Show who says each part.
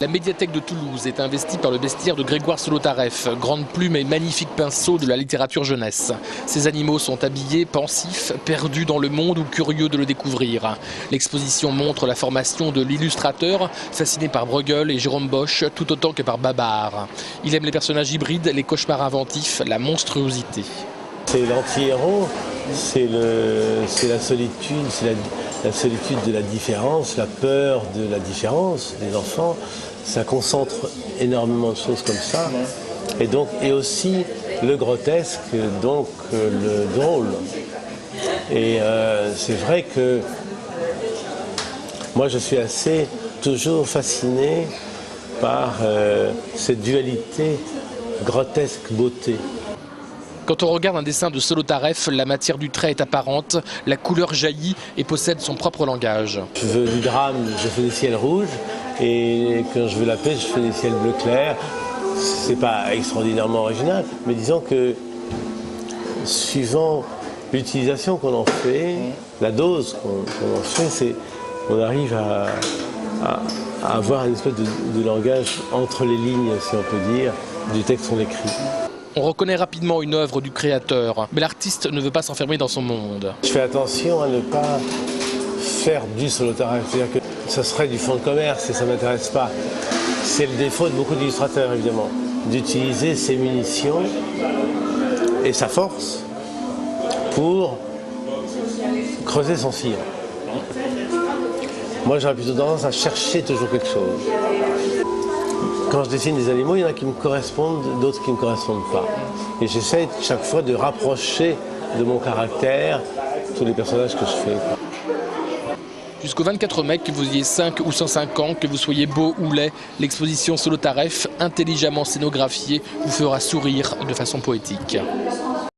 Speaker 1: La médiathèque de Toulouse est investie par le bestiaire de Grégoire Solotareff, grande plume et magnifique pinceau de la littérature jeunesse. Ces animaux sont habillés, pensifs, perdus dans le monde ou curieux de le découvrir. L'exposition montre la formation de l'illustrateur, fasciné par Bruegel et Jérôme Bosch, tout autant que par Babar. Il aime les personnages hybrides, les cauchemars inventifs, la monstruosité.
Speaker 2: C'est l'anti-héros, c'est la solitude, c'est la solitude de la différence, la peur de la différence des enfants. Ça concentre énormément de choses comme ça. Et aussi le grotesque, donc le drôle. Et c'est vrai que moi je suis toujours fasciné par cette dualité grotesque-beauté.
Speaker 1: Quand on regarde un dessin de Solotareff, la matière du trait est apparente, la couleur jaillit et possède son propre langage.
Speaker 2: Je veux du drame, je fais des ciels rouges, et quand je veux la paix, je fais des ciels bleu clair. C'est pas extraordinairement original, mais disons que suivant l'utilisation qu'on en fait, la dose qu'on en fait, on arrive à avoir une espèce de langage entre les lignes, si on peut dire, du texte qu'on écrit.
Speaker 1: On reconnaît rapidement une œuvre du créateur, mais l'artiste ne veut pas s'enfermer dans son monde.
Speaker 2: Je fais attention à ne pas faire du Solotareff, c'est-à-dire que ce serait du fonds de commerce et ça ne m'intéresse pas. C'est le défaut de beaucoup d'illustrateurs, évidemment, d'utiliser ses munitions et sa force pour creuser son sillon. Moi, j'aurais plutôt tendance à chercher toujours quelque chose. Quand je dessine des animaux, il y en a qui me correspondent, d'autres qui ne me correspondent pas. Et j'essaie chaque fois de rapprocher de mon caractère tous les personnages que je fais.
Speaker 1: Jusqu'au 24 mai, que vous ayez 5 ou 105 ans, que vous soyez beau ou laid, l'exposition Solotareff, intelligemment scénographiée, vous fera sourire de façon poétique.